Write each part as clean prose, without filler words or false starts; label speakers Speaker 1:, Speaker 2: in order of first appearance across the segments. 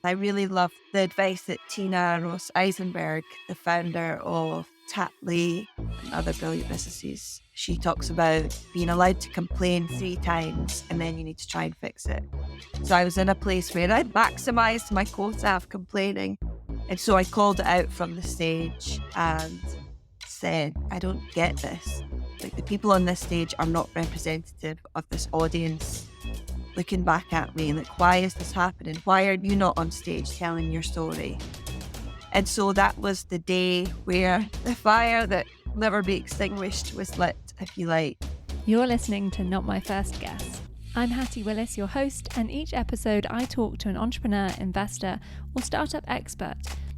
Speaker 1: I really love the advice that Tina Ross Eisenberg, the founder of Tapley and other brilliant businesses, she talks about being allowed to complain 3 times and then you need to try and fix it. So I was in a place where I'd maximised my quota of complaining. And so I called it out from the stage and said, I don't get this. Like, the people on this stage are not representative of this audience looking back at me. Like, why is this happening? Why are you not on stage telling your story? And so that was the day where the fire that never be extinguished was lit, if you like.
Speaker 2: You're listening to Not My First Guess. I'm Hattie Willis, your host, and each episode I talk to an entrepreneur, investor, or startup expert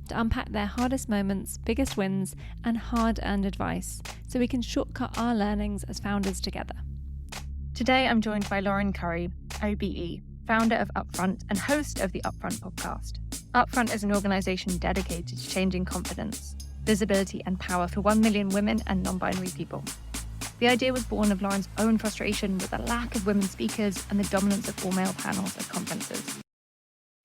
Speaker 2: to unpack their hardest moments, biggest wins, and hard-earned advice so we can shortcut our learnings as founders together. Today I'm joined by Lauren Currie, OBE, founder of UPFRONT and host of the UPFRONT podcast. UPFRONT is an organisation dedicated to changing confidence, visibility, and power for 1 million women and non-binary people. The idea was born of Lauren's own frustration with the lack of women speakers and the dominance of all-male panels at conferences.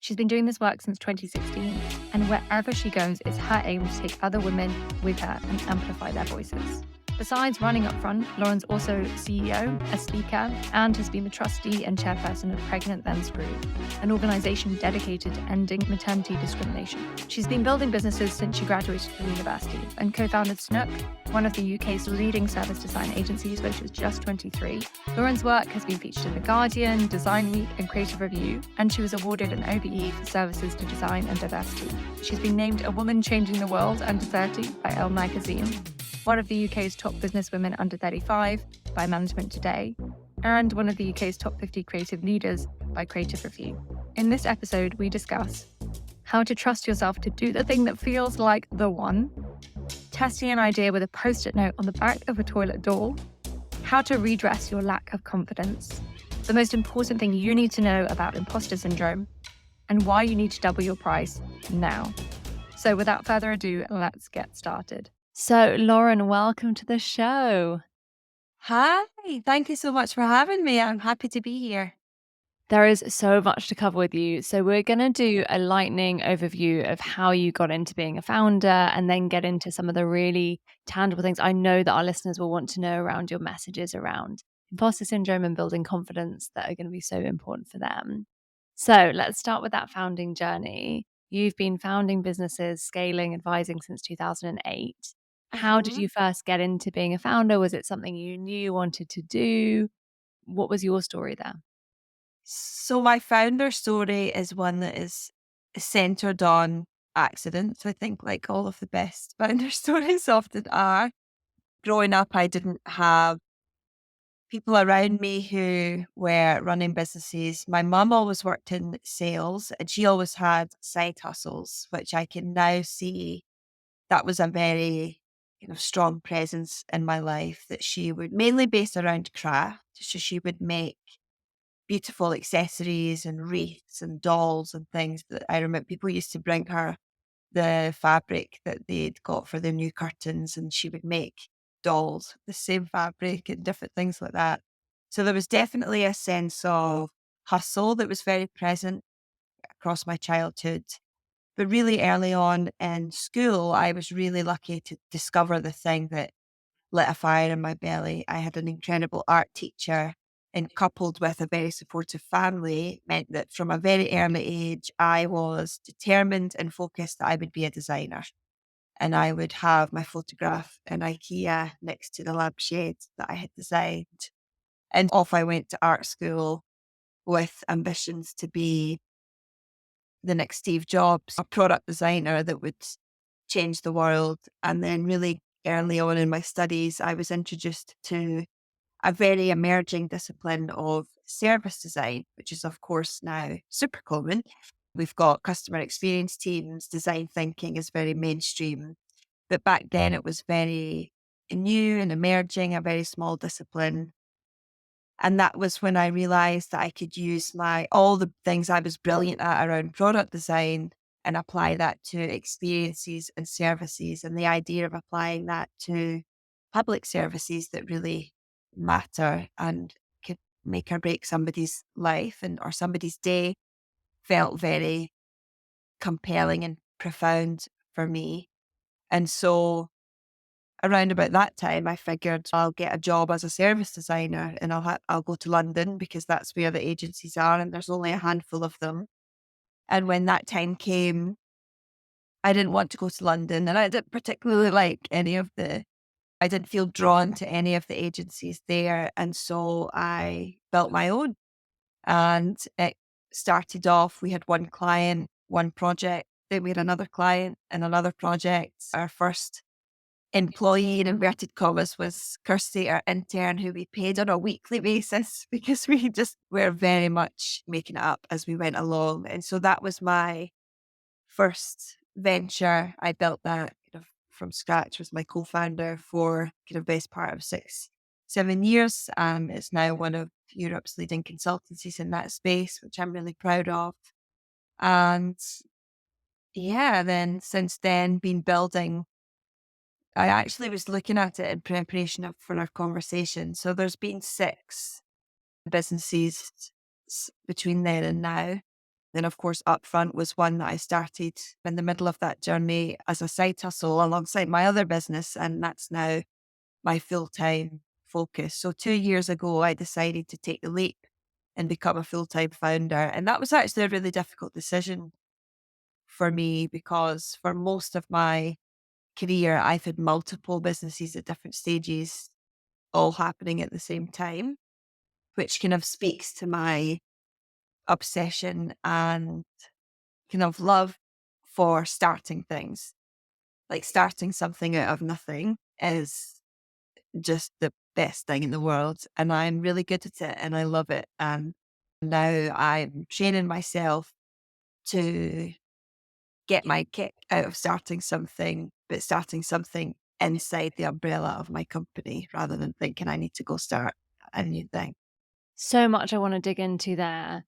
Speaker 2: She's been doing this work since 2016, and wherever she goes, it's her aim to take other women with her and amplify their voices. Besides running UPFRONT, Lauren's also CEO, a speaker, and has been the trustee and chairperson of Pregnant Then's Group, an organisation dedicated to ending maternity discrimination. She's been building businesses since she graduated from university and co-founded Snook, one of the UK's leading service design agencies when she was just 23. Lauren's work has been featured in The Guardian, Design Week, and Creative Review, and she was awarded an OBE for services to design and diversity. She's been named a woman changing the world under 30 by ELLE magazine, one of the UK's top businesswomen under 35 by Management Today, and one of the UK's top 50 creative leaders by Creative Review. In this episode, we discuss how to trust yourself to do the thing that feels like the one, testing an idea with a post-it note on the back of a toilet door, how to redress your lack of confidence, the most important thing you need to know about imposter syndrome, and why you need to double your price now. So without further ado, let's get started. So, Lauren, welcome to the show.
Speaker 1: Hi, thank you so much for having me. I'm happy to be here.
Speaker 2: There is so much to cover with you. So we're going to do a lightning overview of how you got into being a founder and then get into some of the really tangible things I know that our listeners will want to know around your messages around imposter syndrome and building confidence that are going to be so important for them. So let's start with that founding journey. You've been founding businesses, scaling, advising since 2008. How did you first get into being a founder? Was it something you knew you wanted to do? What was your story there?
Speaker 1: So my founder story is one that is centered on accidents. I think, like all of the best founder stories often are. Growing up, I didn't have people around me who were running businesses. My mum always worked in sales and she always had side hustles, which I can now see that was a very strong presence in my life, that she would mainly based around craft. So she would make beautiful accessories and wreaths and dolls and things that I remember people used to bring her the fabric that they'd got for their new curtains, and she would make dolls, the same fabric and different things like that. So there was definitely a sense of hustle that was very present across my childhood. But really early on in school, I was really lucky to discover the thing that lit a fire in my belly. I had an incredible art teacher, and coupled with a very supportive family meant that from a very early age, I was determined and focused that I would be a designer. And I would have my photograph in IKEA next to the lampshade that I had designed. And off I went to art school with ambitions to be the next Steve Jobs, a product designer that would change the world. And then really early on in my studies, I was introduced to a very emerging discipline of service design, which is of course now super common. We've got customer experience teams, design thinking is very mainstream. But back then it was very new and emerging, a very small discipline. And that was when I realized that I could use all the things I was brilliant at around product design and apply that to experiences and services, and the idea of applying that to public services that really matter and could make or break somebody's life or somebody's day felt very compelling and profound for me. And so around about that time, I figured I'll get a job as a service designer and I'll go to London because that's where the agencies are and there's only a handful of them. And when that time came, I didn't want to go to London and I didn't particularly like I didn't feel drawn to any of the agencies there. And so I built my own, and it started off, we had one client, one project, then we had another client and another project. Our first employee in inverted commas was Kirsty, our intern, who we paid on a weekly basis because we just were very much making it up as we went along. And so that was my first venture. I built that kind of from scratch with my co-founder for kind of best part of 7 years. It's now one of Europe's leading consultancies in that space, which I'm really proud of. And yeah, then since then been building. I actually was looking at it in preparation for our conversation. So there's been 6 businesses between then and now. Then, of course, Upfront was one that I started in the middle of that journey as a side hustle alongside my other business. And that's now my full-time focus. So 2 years ago, I decided to take the leap and become a full-time founder. And that was actually a really difficult decision for me because for most of my career, I've had multiple businesses at different stages, all happening at the same time, which kind of speaks to my obsession and kind of love for starting things. Like starting something out of nothing is just the best thing in the world. And I'm really good at it and I love it. And now I'm training myself to get my kick out of starting something, but starting something inside the umbrella of my company rather than thinking I need to go start a new thing.
Speaker 2: So much I want to dig into there.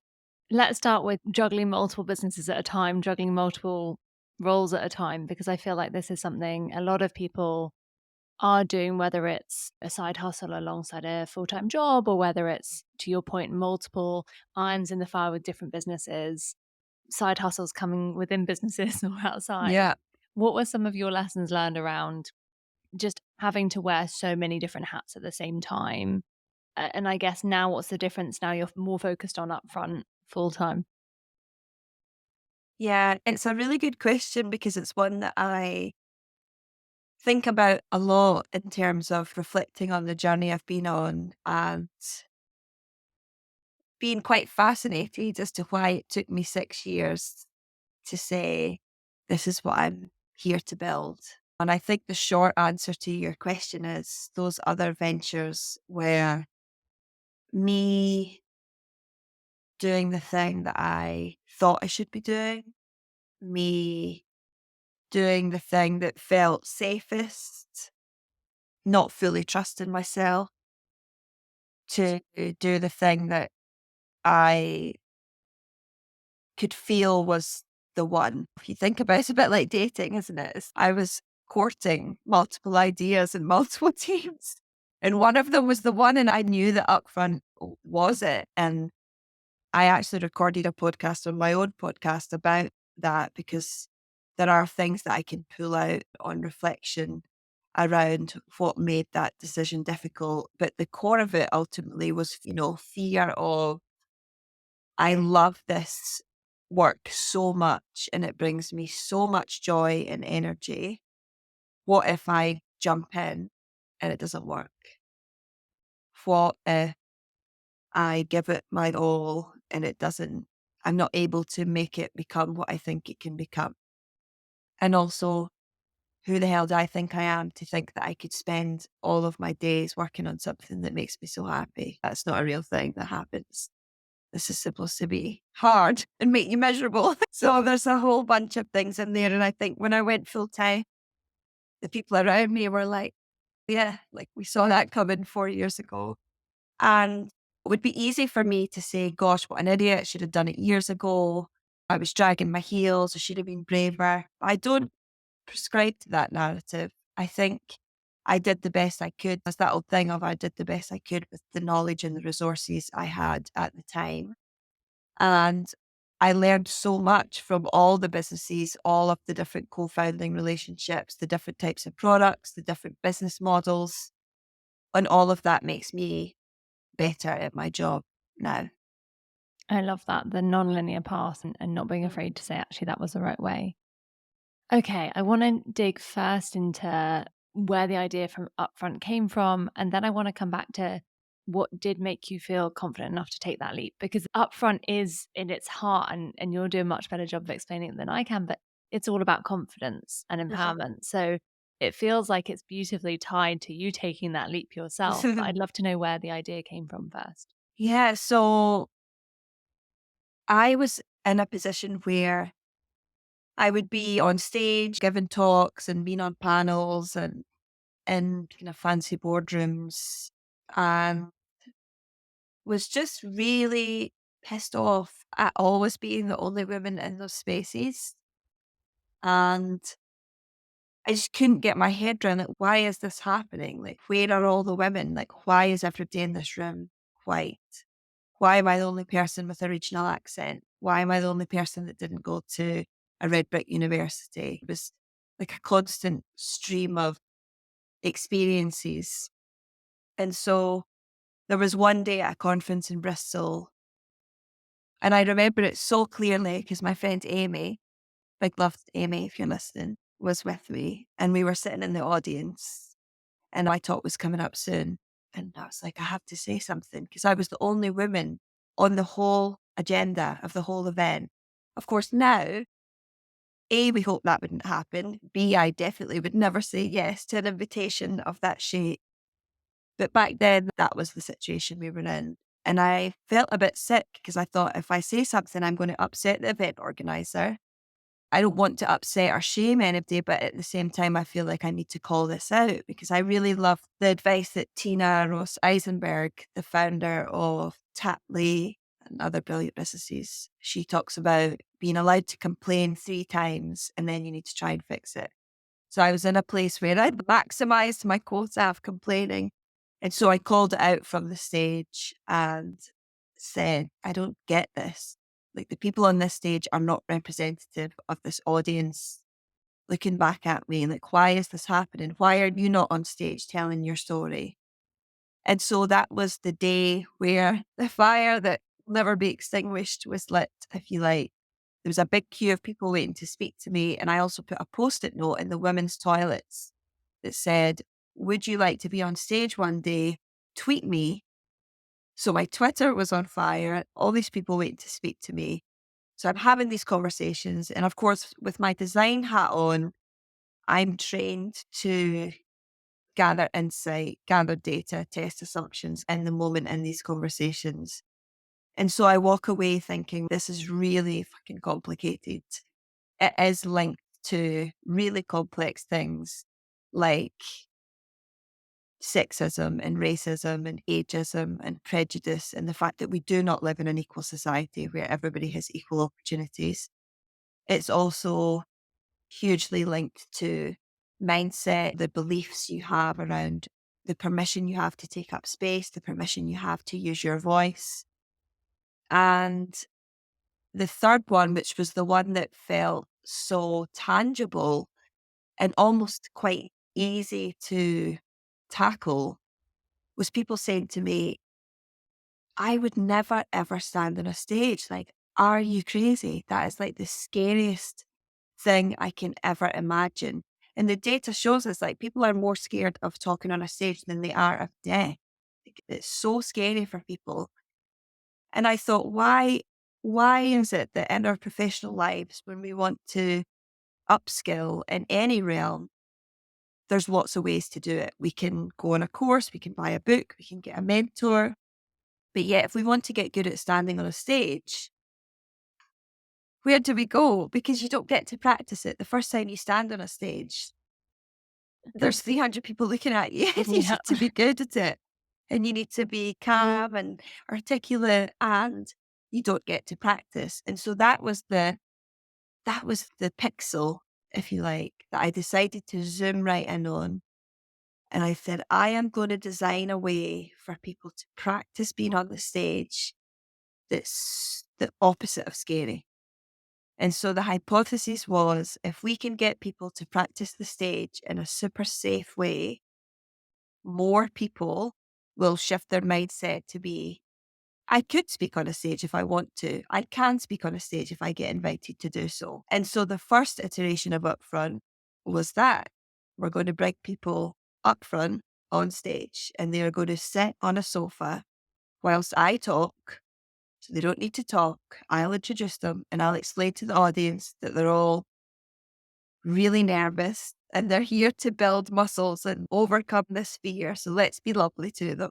Speaker 2: Let's start with juggling multiple businesses at a time, juggling multiple roles at a time, because I feel like this is something a lot of people are doing, whether it's a side hustle alongside a full-time job or whether it's, to your point, multiple irons in the fire with different businesses, side hustles coming within businesses or outside.
Speaker 1: Yeah.
Speaker 2: What were some of your lessons learned around just having to wear so many different hats at the same time? And I guess now what's the difference? Now you're more focused on Upfront full-time.
Speaker 1: Yeah. It's a really good question because it's one that I think about a lot in terms of reflecting on the journey I've been on and being quite fascinated as to why it took me 6 years to say, this is what I'm here to build. And I think the short answer to your question is those other ventures were me doing the thing that I thought I should be doing, me doing the thing that felt safest, not fully trusting myself to do the thing that I could feel was the one. If you think about it, a bit like dating, isn't it? I was courting multiple ideas and multiple teams. And one of them was the one, and I knew that Upfront was it. And I actually recorded a podcast on my own podcast about that because there are things that I can pull out on reflection around what made that decision difficult. But the core of it ultimately was, fear of, I love this work so much and it brings me so much joy and energy. What if I jump in and it doesn't work? What if I give it my all and I'm not able to make it become what I think it can become? And also, who the hell do I think I am to think that I could spend all of my days working on something that makes me so happy? That's not a real thing that happens. This is supposed to be hard and make you miserable. So there's a whole bunch of things in there. And I think when I went full time, the people around me were like, yeah, like we saw that coming 4 years ago. And it would be easy for me to say, gosh, what an idiot. I should have done it years ago. I was dragging my heels. I should have been braver. I don't prescribe to that narrative. I think I did the best I could. There's that old thing of I did the best I could with the knowledge and the resources I had at the time. And I learned so much from all the businesses, all of the different co-founding relationships, the different types of products, the different business models. And all of that makes me better at my job now.
Speaker 2: I love that, the non-linear path and not being afraid to say, actually, that was the right way. Okay, I want to dig first into where the idea from Upfront came from, and then I want to come back to what did make you feel confident enough to take that leap, because Upfront is in its heart, and you'll do a much better job of explaining it than I can, but it's all about confidence and empowerment. So it feels like it's beautifully tied to you taking that leap yourself. But I'd love to know where the idea came from first.
Speaker 1: Yeah, so I was in a position where I would be on stage giving talks and being on panels and in kind of fancy boardrooms, and was just really pissed off at always being the only woman in those spaces. And I just couldn't get my head around, like, why is this happening? Like, where are all the women? Like, why is everybody in this room white? Why am I the only person with a regional accent? Why am I the only person that didn't go to a red brick university? It was like a constant stream of experiences. And so there was one day at a conference in Bristol, and I remember it so clearly because my friend Amy, big love to Amy if you're listening, was with me, and we were sitting in the audience, and my talk was coming up soon. And I was like, I have to say something because I was the only woman on the whole agenda of the whole event. Of course, now, A, we hope that wouldn't happen. B, I definitely would never say yes to an invitation of that shape. But back then, that was the situation we were in. And I felt a bit sick because I thought if I say something, I'm going to upset the event organizer. I don't want to upset or shame anybody, but at the same time, I feel like I need to call this out because I really love the advice that Tina Ross Eisenberg, the founder of Tapley and other brilliant businesses, she talks about being allowed to complain 3 times and then you need to try and fix it. So I was in a place where I'd maximized my quota of complaining. And so I called it out from the stage and said, I don't get this. Like, the people on this stage are not representative of this audience looking back at me. Like, why is this happening? Why are you not on stage telling your story? And so that was the day where the fire that will never be extinguished was lit, if you like. There was a big queue of people waiting to speak to me. And I also put a post-it note in the women's toilets that said, would you like to be on stage one day? Tweet me. So my Twitter was on fire, all these people waiting to speak to me. So I'm having these conversations. And of course, with my design hat on, I'm trained to gather insight, gather data, test assumptions in the moment in these conversations. And so I walk away thinking, this is really fucking complicated. It is linked to really complex things like sexism and racism and ageism and prejudice, and the fact that we do not live in an equal society where everybody has equal opportunities. It's also hugely linked to mindset, the beliefs you have around the permission you have to take up space, the permission you have to use your voice. And the third one, which was the one that felt so tangible and almost quite easy to tackle, was people saying to me, I would never ever stand on a stage. Like, are you crazy? That is like the scariest thing I can ever imagine. And the data shows us, like, people are more scared of talking on a stage than they are of death. Like, it's so scary for people. And I thought, why is it that in our professional lives, when we want to upskill in any realm, there's lots of ways to do it. We can go on a course, we can buy a book, we can get a mentor. But yet, if we want to get good at standing on a stage, where do we go? Because you don't get to practice it. The first time you stand on a stage, there's 300 people looking at you. You need to be good at it. And you need to be calm and articulate, and you don't get to practice. And so that was the pixel, if you like, that I decided to zoom right in on. And I said, I am going to design a way for people to practice being on the stage that's the opposite of scary. And so the hypothesis was, if we can get people to practice the stage in a super safe way, more people will shift their mindset to be, I could speak on a stage if I want to. I can speak on a stage if I get invited to do so. And so the first iteration of Upfront was that we're going to bring people up front on stage and they are going to sit on a sofa whilst I talk. So they don't need to talk. I'll introduce them and I'll explain to the audience that they're all really nervous and they're here to build muscles and overcome this fear. So let's be lovely to them.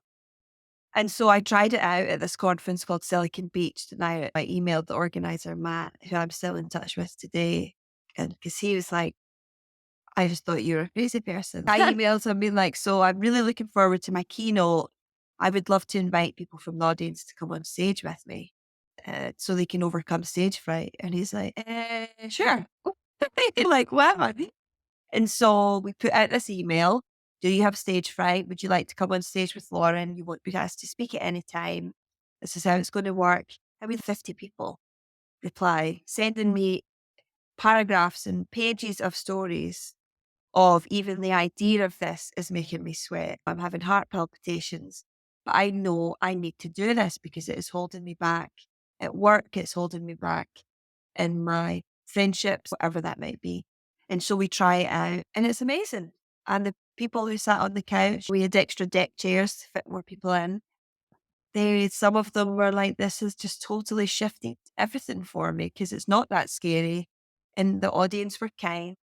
Speaker 1: And so I tried it out at this conference called Silicon Beach. And I emailed the organizer, Matt, who I'm still in touch with today. And because he was like, I just thought you were a crazy person. I emailed him being like, so I'm really looking forward to my keynote. I would love to invite people from the audience to come on stage with me so they can overcome stage fright. And he's like, sure. Like, wow. And so we put out this email. Do you have stage fright? Would you like to come on stage with Lauren? You won't be asked to speak at any time. This is how it's going to work. And we had 50 people reply, sending me paragraphs and pages of stories of even the idea of this is making me sweat. I'm having heart palpitations, but I know I need to do this because it is holding me back at work. It's holding me back in my friendships, whatever that might be. And so we try it out and it's amazing. And the people who sat on the couch, we had extra deck chairs to fit more people in. Some of them were like, this has just totally shifted everything for me because it's not that scary. And the audience were kind.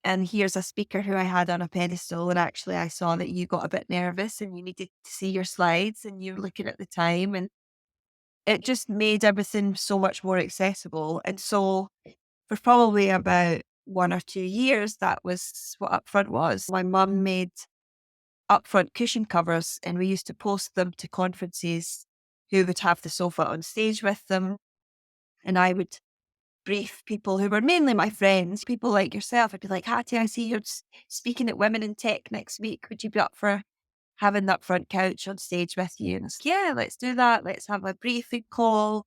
Speaker 1: And here's a speaker who I had on a pedestal. And actually, I saw that you got a bit nervous and you needed to see your slides and you were looking at the time. And it just made everything so much more accessible. And so for probably about 1 or 2 years, that was what Upfront was. My mum made Upfront cushion covers and we used to post them to conferences who would have the sofa on stage with them. And I would brief people who were mainly my friends, people like yourself. I'd be like, Hattie, I see you're speaking at Women in Tech next week. Would you be up for having the Upfront couch on stage with you? And I said, yeah, let's do that. Let's have a briefing call.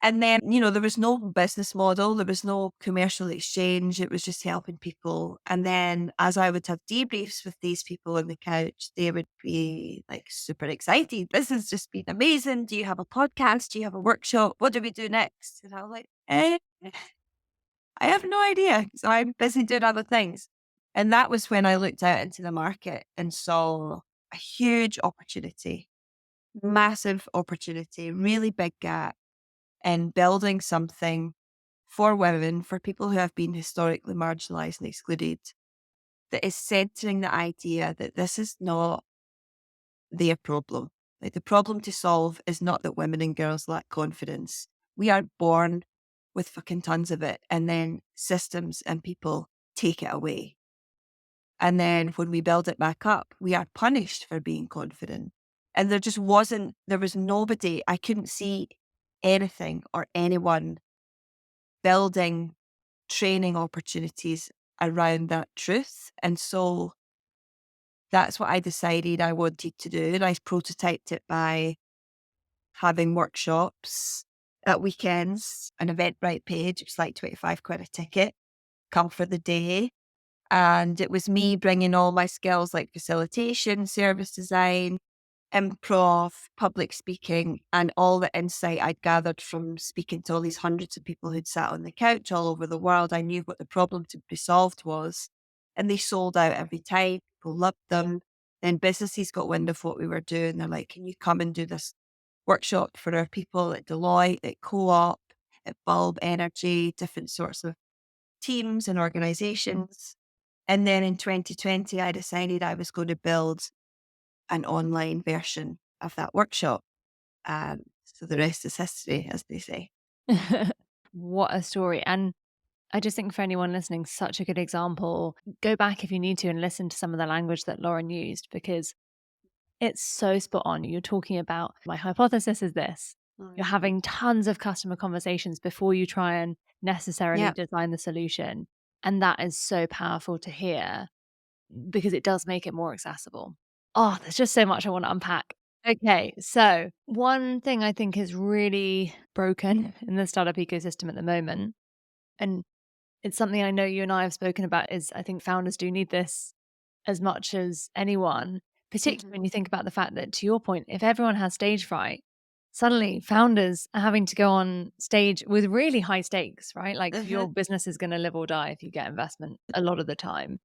Speaker 1: And then, there was no business model, there was no commercial exchange. It was just helping people. And then as I would have debriefs with these people on the couch, they would be like super excited. This has just been amazing. Do you have a podcast? Do you have a workshop? What do we do next? And I was like, I have no idea. So I'm busy doing other things. And that was when I looked out into the market and saw a huge opportunity, massive opportunity, really big gap in building something for women, for people who have been historically marginalized and excluded, that is centering the idea that this is not their problem. Like the problem to solve is not that women and girls lack confidence. We are born with fucking tons of it. And then systems and people take it away. And then when we build it back up, we are punished for being confident. And there was nobody, I couldn't see anything or anyone building training opportunities around that truth. And so that's what I decided I wanted to do. And I prototyped it by having workshops at weekends, an Eventbrite page. It's like 25 quid a ticket, come for the day. And it was me bringing all my skills like facilitation, service design, improv, public speaking, and all the insight I'd gathered from speaking to all these hundreds of people who'd sat on the couch all over the world. I knew what the problem to be solved was. And they sold out every time. People loved them. Then businesses got wind of what we were doing. They're like, can you come and do this workshop for our people at Deloitte, at Co-op, at Bulb Energy, different sorts of teams and organizations. And then in 2020, I decided I was going to build an online version of that workshop. So the rest is history, as they say.
Speaker 2: What a story. And I just think for anyone listening, such a good example. Go back if you need to and listen to some of the language that Lauren used because it's so spot on. You're talking about my hypothesis is this. You're having tons of customer conversations before you try and necessarily design the solution. And that is so powerful to hear because it does make it more accessible. Oh, there's just so much I want to unpack. Okay, so one thing I think is really broken in the startup ecosystem at the moment, and it's something I know you and I have spoken about, is I think founders do need this as much as anyone, particularly when you think about the fact that, to your point, if everyone has stage fright, suddenly founders are having to go on stage with really high stakes, right? Like
Speaker 1: Mhm.
Speaker 2: your business is going to live or die if you get investment a lot of the time.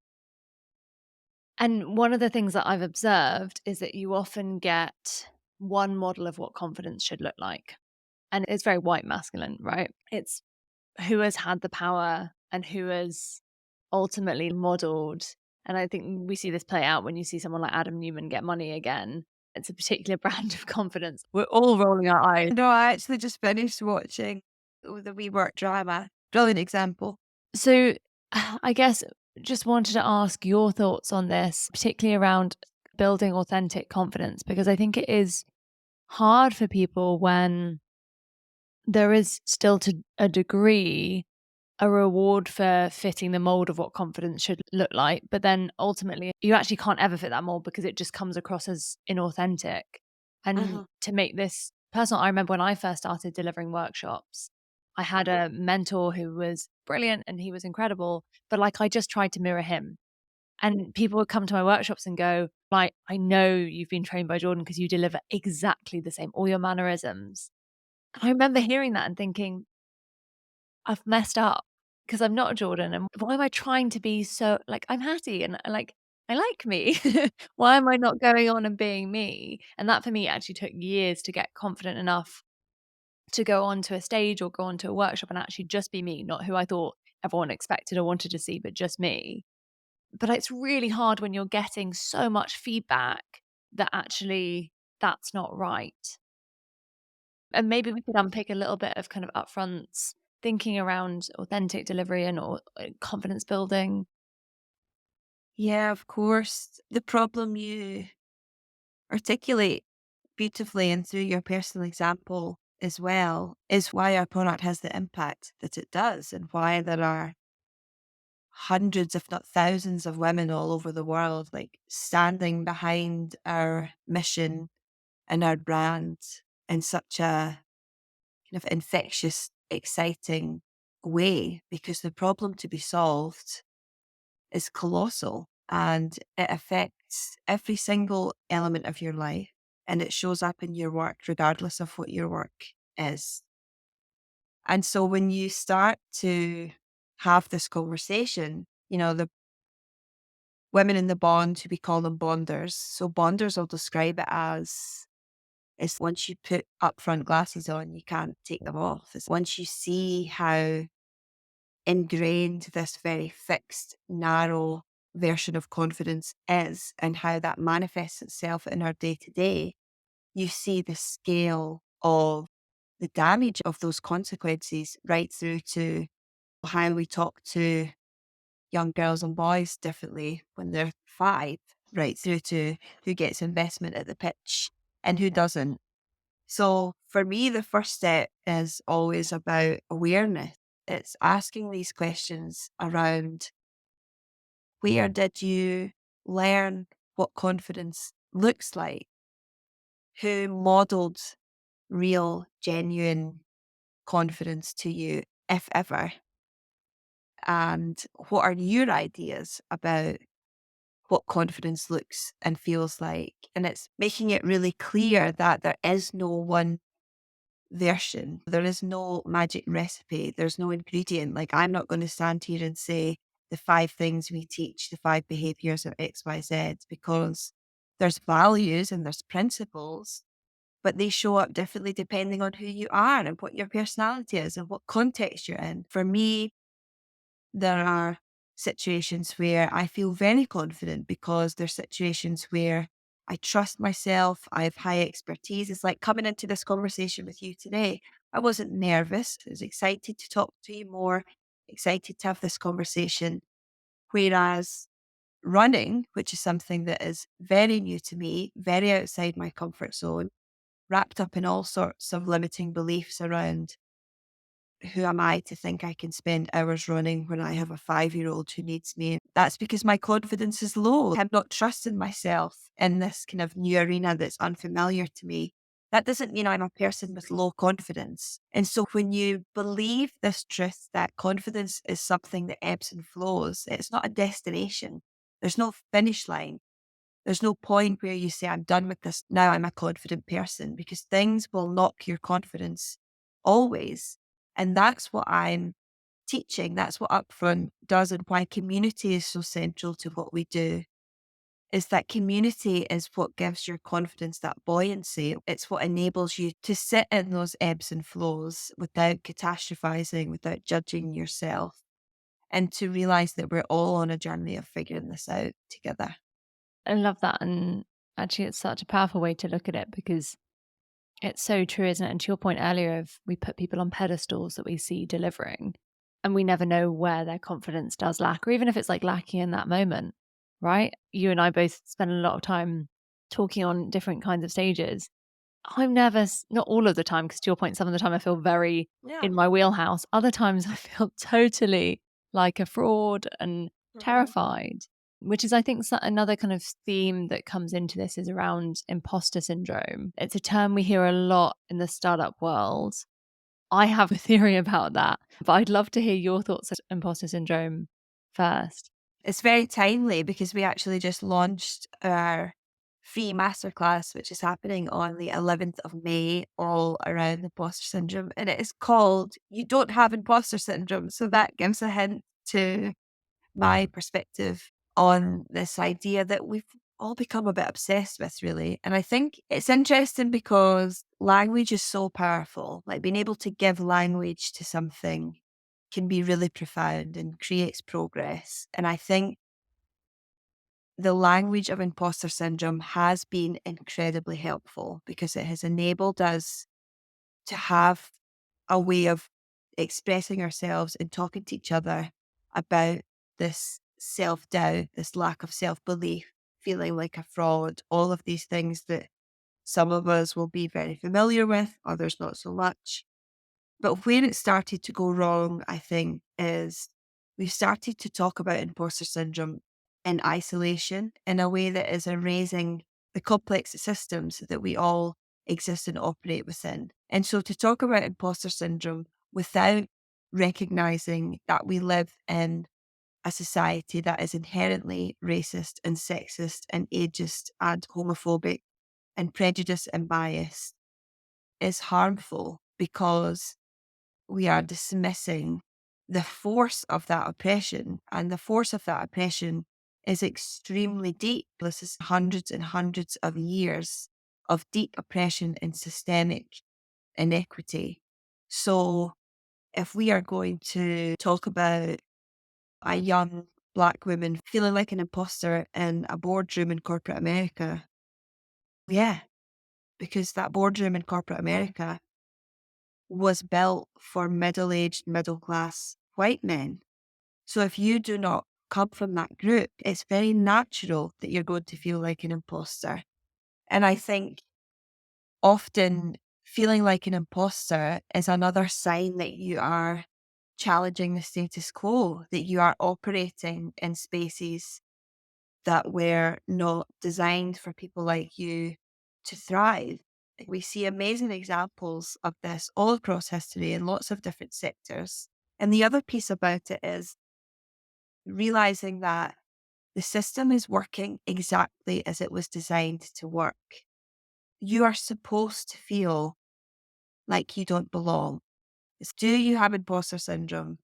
Speaker 2: And one of the things that I've observed is that you often get one model of what confidence should look like. And it's very white masculine, right? It's who has had the power and who has ultimately modeled. And I think we see this play out when you see someone like Adam Newman get money again. It's a particular brand of confidence. We're all rolling our eyes.
Speaker 1: No, I actually just finished watching the WeWork drama. Brilliant example.
Speaker 2: So I guess just wanted to ask your thoughts on this, particularly around building authentic confidence, because I think it is hard for people when there is still to a degree a reward for fitting the mold of what confidence should look like. But then ultimately, you actually can't ever fit that mold because it just comes across as inauthentic. And
Speaker 1: Uh-huh.
Speaker 2: to make this personal, I remember when I first started delivering workshops, I had a mentor who was brilliant and he was incredible, but like I just tried to mirror him. And people would come to my workshops and go, like, I know you've been trained by Jordan because you deliver exactly the same, all your mannerisms. And I remember hearing that and thinking, I've messed up because I'm not Jordan. And why am I trying to be so like I'm Hattie and like I like me? Why am I not going on and being me? And that for me actually took years to get confident enough to go onto a stage or go onto a workshop and actually just be me, not who I thought everyone expected or wanted to see, but just me. But it's really hard when you're getting so much feedback that actually that's not right. And maybe we could unpick a little bit of kind of upfronts thinking around authentic delivery and or confidence building.
Speaker 1: Yeah, of course. The problem you articulate beautifully and through your personal example as well is why our product has the impact that it does and why there are hundreds, if not thousands, of women all over the world like standing behind our mission and our brand in such a kind of infectious, exciting way because the problem to be solved is colossal and it affects every single element of your life and it shows up in your work regardless of what your work is. And so when you start to have this conversation, the women in the bond, we call them bonders. So bonders will describe it as it's once you put upfront glasses on, you can't take them off. It's once you see how ingrained this very fixed, narrow version of confidence is and how that manifests itself in our day to day, you see the scale of the damage of those consequences right through to how we talk to young girls and boys differently when they're 5, right through to who gets investment at the pitch and who doesn't. So for me, the first step is always about awareness. It's asking these questions around where did you learn what confidence looks like? Who modeled real, genuine confidence to you, if ever? And what are your ideas about what confidence looks and feels like? And it's making it really clear that there is no one version. There is no magic recipe. There's no ingredient. Like, I'm not going to stand here and say the 5 things we teach, the 5 behaviors of XYZ, because there's values and there's principles, but they show up differently depending on who you are and what your personality is and what context you're in. For me, there are situations where I feel very confident because there's situations where I trust myself, I have high expertise. It's like coming into this conversation with you today. I wasn't nervous. I was excited to talk to you more, excited to have this conversation. Whereas running, which is something that is very new to me, very outside my comfort zone, wrapped up in all sorts of limiting beliefs around who am I to think I can spend hours running when I have a 5-year-old who needs me? That's because my confidence is low. I'm not trusting myself in this kind of new arena that's unfamiliar to me. That doesn't mean I'm a person with low confidence. And so when you believe this truth that confidence is something that ebbs and flows, it's not a destination. There's no finish line. There's no point where you say, I'm done with this. Now I'm a confident person, because things will knock your confidence always. And that's what I'm teaching. That's what Upfront does, and why community is so central to what we do. Is that community is what gives your confidence that buoyancy. It's what enables you to sit in those ebbs and flows without catastrophizing, without judging yourself, and to realize that we're all on a journey of figuring this out together.
Speaker 2: I love that. And actually, it's such a powerful way to look at it, because it's so true, isn't it? And to your point earlier of we put people on pedestals that we see delivering, and we never know where their confidence does lack, or even if it's like lacking in that moment, right? You and I both spend a lot of time talking on different kinds of stages. I'm nervous, not all of the time, because to your point, some of the time I feel very
Speaker 1: Yeah.
Speaker 2: in my wheelhouse. Other times I feel totally like a fraud and terrified, which is, I think, another kind of theme that comes into this is around imposter syndrome. It's a term we hear a lot in the startup world. I have a theory about that, but I'd love to hear your thoughts on imposter syndrome first.
Speaker 1: It's very timely because we actually just launched our free masterclass, which is happening on the 11th of May, all around imposter syndrome. And it is called You Don't Have Imposter Syndrome. So that gives a hint to my perspective on this idea that we've all become a bit obsessed with, really. And I think it's interesting because language is so powerful. Like, being able to give language to something can be really profound and creates progress. And I think the language of imposter syndrome has been incredibly helpful because it has enabled us to have a way of expressing ourselves and talking to each other about this self doubt, this lack of self belief, feeling like a fraud, all of these things that some of us will be very familiar with, others not so much. But where it started to go wrong, I think, is we started to talk about imposter syndrome in isolation in a way that is erasing the complex systems that we all exist and operate within. And so to talk about imposter syndrome without recognizing that we live in a society that is inherently racist and sexist and ageist and homophobic and prejudiced and biased is harmful, because we are dismissing the force of that oppression. And the force of that oppression is extremely deep. This is hundreds and hundreds of years of deep oppression and systemic inequity. So if we are going to talk about a young Black woman feeling like an imposter in a boardroom in corporate America, yeah, because that boardroom in corporate America was built for middle-aged, middle-class white men. So if you do not come from that group, it's very natural that you're going to feel like an imposter. And I think often feeling like an imposter is another sign that you are challenging the status quo, that you are operating in spaces that were not designed for people like you to thrive. We see amazing examples of this all across history in lots of different sectors. And the other piece about it is realizing that the system is working exactly as it was designed to work. You are supposed to feel like you don't belong. Do you have imposter syndrome?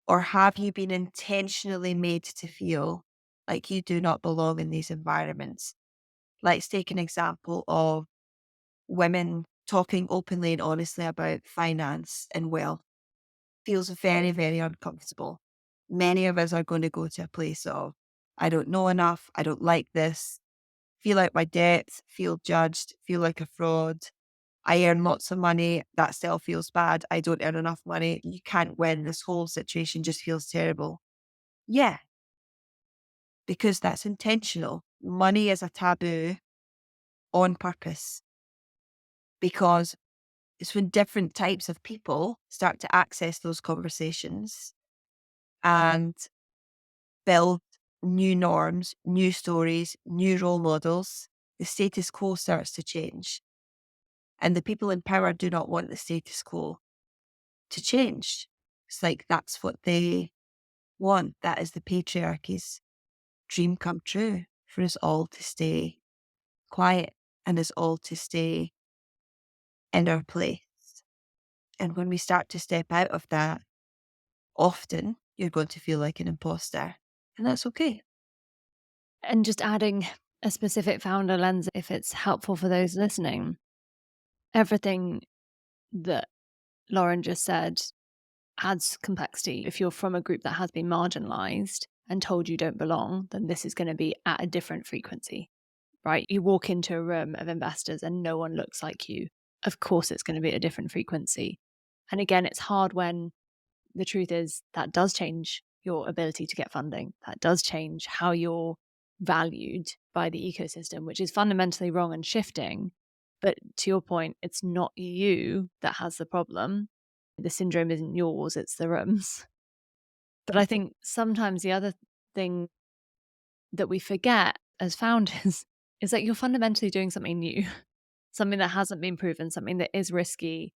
Speaker 1: Or have you been intentionally made to feel like you do not belong in these environments? Let's take an example of women talking openly and honestly about finance and wealth. Feels very, very uncomfortable. Many of us are going to go to a place of, I don't know enough, I don't like this, feel out my depth, feel judged, feel like a fraud. I earn lots of money, that still feels bad. I don't earn enough money. You can't win. This whole situation just feels terrible. Yeah, because that's intentional. Money is a taboo on purpose, because It's when different types of people start to access those conversations and build new norms, new stories, new role models, the status quo starts to change. And the people in power do not want the status quo to change. It's like that's what they want. That is the patriarchy's dream come true, for us all to stay quiet and us all to stay in our place. And when we start to step out of that, often you're going to feel like an imposter. And that's okay.
Speaker 2: And just adding a specific founder lens, if it's helpful for those listening, everything that Lauren just said adds complexity. If you're from a group that has been marginalized and told you don't belong, then this is going to be at a different frequency, right? You walk into a room of investors and no one looks like you. Of course, it's going to be at a different frequency. And again, it's hard when the truth is that does change your ability to get funding. That does change how you're valued by the ecosystem, which is fundamentally wrong and shifting. But to your point, it's not you that has the problem. The syndrome isn't yours, it's the room's. But I think sometimes the other thing that we forget as founders is that you're fundamentally doing something new, something that hasn't been proven, something that is risky.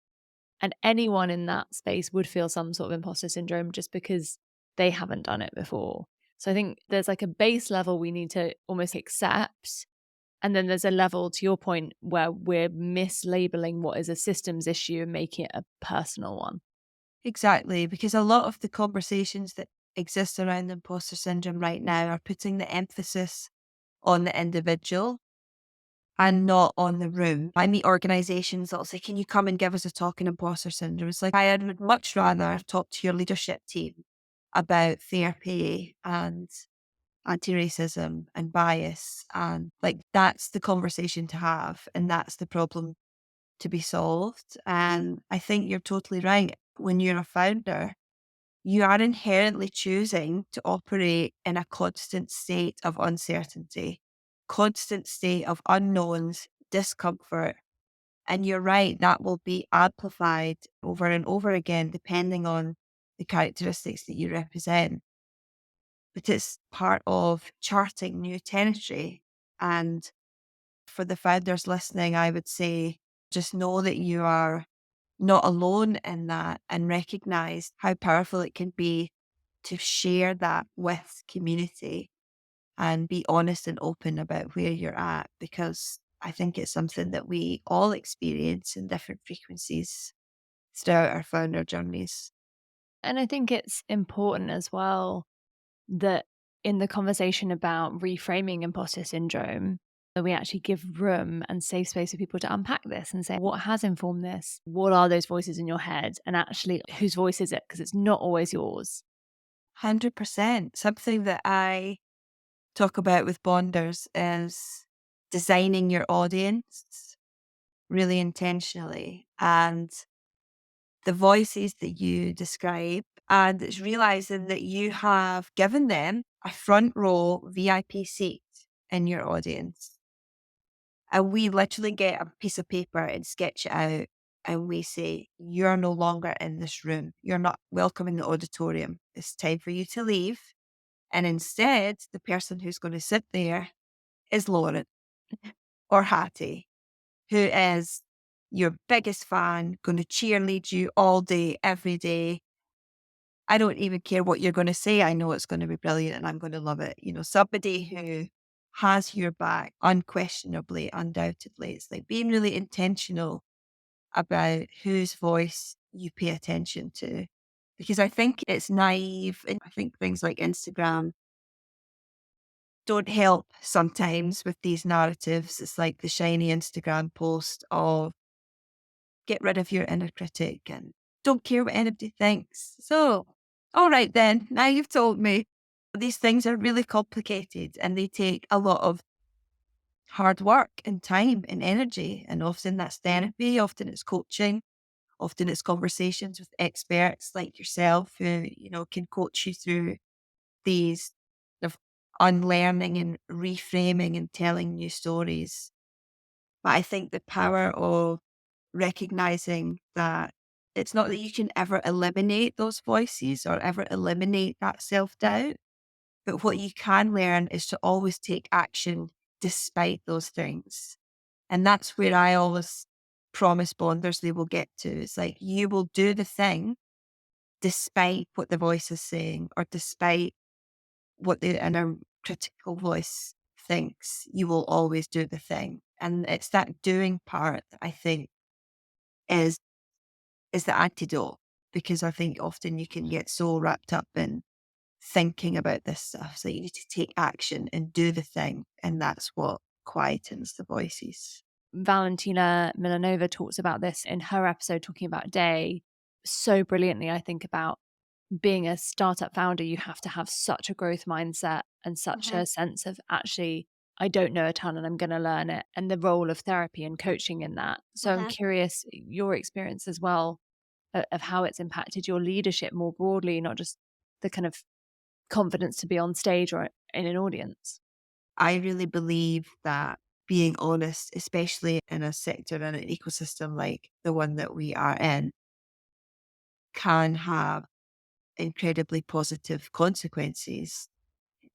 Speaker 2: And anyone in that space would feel some sort of imposter syndrome just because they haven't done it before. So I think there's like a base level we need to almost accept. And then there's a level, to your point, where we're mislabeling what is a systems issue and making it a personal one.
Speaker 1: Exactly. Because a lot of the conversations that exist around imposter syndrome right now are putting the emphasis on the individual and not on the room. I meet organizations that'll say, can you come and give us a talk on imposter syndrome? It's like, I would much rather talk to your leadership team about fair pay and anti-racism and bias. And like, that's the conversation to have. And that's the problem to be solved. And I think you're totally right. When you're a founder, you are inherently choosing to operate in a constant state of uncertainty, constant state of unknowns, discomfort. And you're right, that will be amplified over and over again, depending on the characteristics that you represent. But it's part of charting new territory. And for the founders listening, I would say just know that you are not alone in that and recognize how powerful it can be to share that with community and be honest and open about where you're at, because I think it's something that we all experience in different frequencies throughout our founder journeys.
Speaker 2: And I think it's important as well that in the conversation about reframing imposter syndrome, that we actually give room and safe space for people to unpack this and say, what has informed this? What are those voices in your head? And actually, whose voice is it? Because it's not always yours.
Speaker 1: 100%. Something that I talk about with bonders is designing your audience really intentionally and the voices that you describe, and it's realizing that you have given them a front row VIP seat in your audience. And we literally get a piece of paper and sketch it out and we say, you're no longer in this room. You're not welcome in the auditorium. It's time for you to leave. And instead, the person who's going to sit there is Lauren or Hattie, who is your biggest fan, going to cheerlead you all day, every day. I don't even care what you're going to say. I know it's going to be brilliant and I'm going to love it. You know, somebody who has your back unquestionably, undoubtedly. It's like being really intentional about whose voice you pay attention to. Because I think it's naive. And I think things like Instagram don't help sometimes with these narratives. It's like the shiny Instagram post of get rid of your inner critic and don't care what anybody thinks. So, all right then, now you've told me. These things are really complicated and they take a lot of hard work and time and energy. And often that's therapy, often it's coaching, often it's conversations with experts like yourself who, you know, can coach you through these of unlearning and reframing and telling new stories. But I think the power of recognizing that it's not that you can ever eliminate those voices or ever eliminate that self-doubt, but what you can learn is to always take action despite those things. And that's where I always promise bonders they will get to. It's like you will do the thing despite what the voice is saying or despite what the inner critical voice thinks. You will always do the thing. And it's that doing part that I think is the antidote, because I think often you can get so wrapped up in thinking about this stuff. So you need to take action and do the thing. And that's what quietens the voices.
Speaker 2: Valentina Milanova talks about this in her episode talking about Day so brilliantly, I think, about being a startup founder. You have to have such a growth mindset and such a sense of actually, I don't know a ton and I'm going to learn it, and the role of therapy and coaching in that. So I'm curious your experience as well of how it's impacted your leadership more broadly, not just the kind of confidence to be on stage or in an audience.
Speaker 1: I really believe that being honest, especially in a sector and an ecosystem like the one that we are in, can have incredibly positive consequences,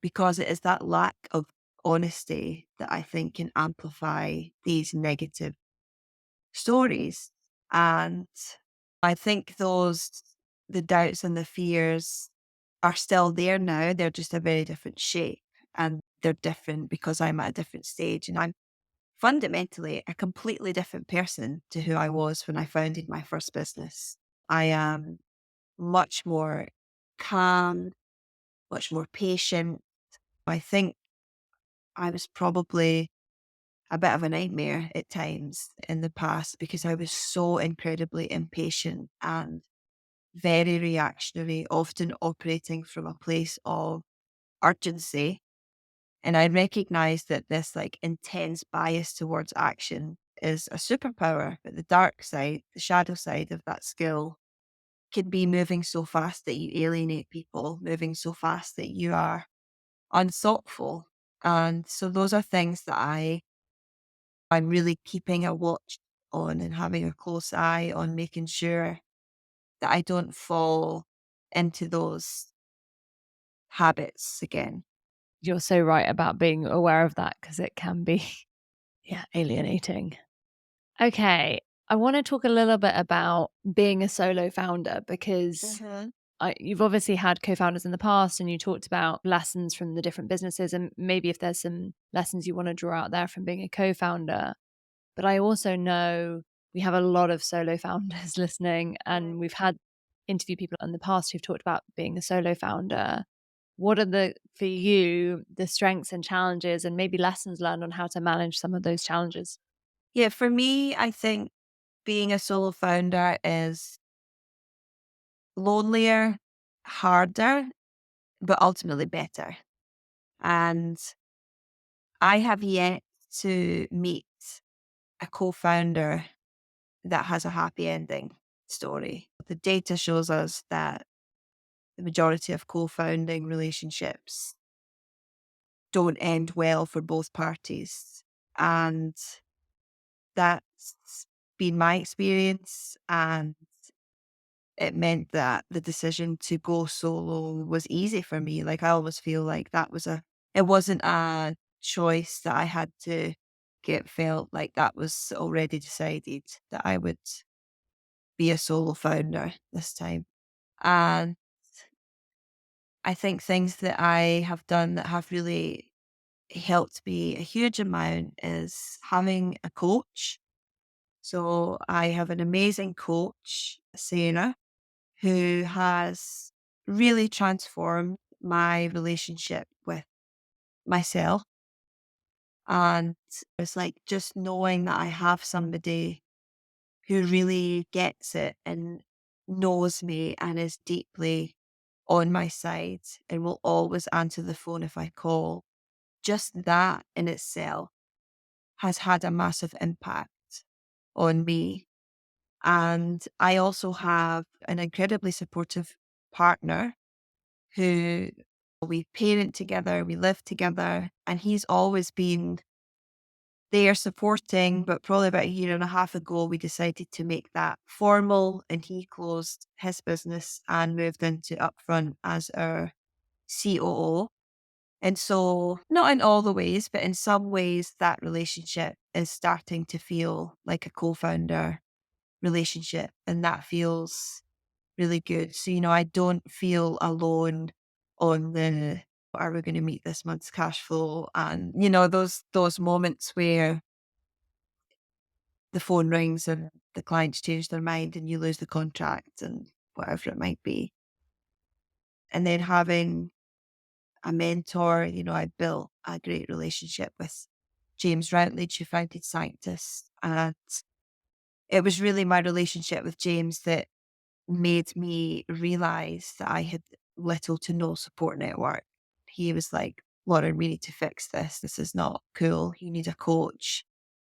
Speaker 1: because it is that lack of honesty that I think can amplify these negative stories. And I think the doubts and the fears are still there now. They're just a very different shape, and they're different because I'm at a different stage and I'm fundamentally a completely different person to who I was when I founded my first business. I am much more calm, much more patient. I think I was probably a bit of a nightmare at times in the past because I was so incredibly impatient and very reactionary, often operating from a place of urgency. And I recognize that this like intense bias towards action is a superpower, but the dark side, the shadow side of that skill can be moving so fast that you alienate people, moving so fast that you are unthoughtful. And so those are things that I'm really keeping a watch on and having a close eye on, making sure that I don't fall into those habits again.
Speaker 2: You're so right about being aware of that because it can be, yeah, alienating. Okay. I want to talk a little bit about being a solo founder because you've obviously had co-founders in the past and you talked about lessons from the different businesses and maybe if there's some lessons you want to draw out there from being a co-founder. But I also know we have a lot of solo founders listening and we've had interview people in the past who've talked about being a solo founder. What are for you, the strengths and challenges and maybe lessons learned on how to manage some of those challenges?
Speaker 1: Yeah, for me, I think being a solo founder is lonelier, harder, but ultimately better. And I have yet to meet a co founder that has a happy ending story. The data shows us that the majority of co founding relationships don't end well for both parties. And that's been my experience. And it meant that the decision to go solo was easy for me. Like I always feel like it wasn't a choice that I had to get, felt like that was already decided that I would be a solo founder this time. And I think things that I have done that have really helped me a huge amount is having a coach. So I have an amazing coach, Sarah, who has really transformed my relationship with myself. And it's like just knowing that I have somebody who really gets it and knows me and is deeply on my side and will always answer the phone if I call. Just that in itself has had a massive impact on me. And I also have an incredibly supportive partner who we parent together, we live together, and he's always been they are supporting, but probably about a year and a half ago, we decided to make that formal, and he closed his business and moved into Upfront as our COO. And so, not in all the ways, but in some ways, that relationship is starting to feel like a co founder relationship. And that feels really good. So, I don't feel alone on the are we going to meet this month's cash flow? And, those moments where the phone rings and the clients change their mind and you lose the contract and whatever it might be. And then having a mentor, I built a great relationship with James Routledge, who founded Scientist. And it was really my relationship with James that made me realize that I had little to no support network. He was like, Lauren, we need to fix this. This is not cool. You need a coach.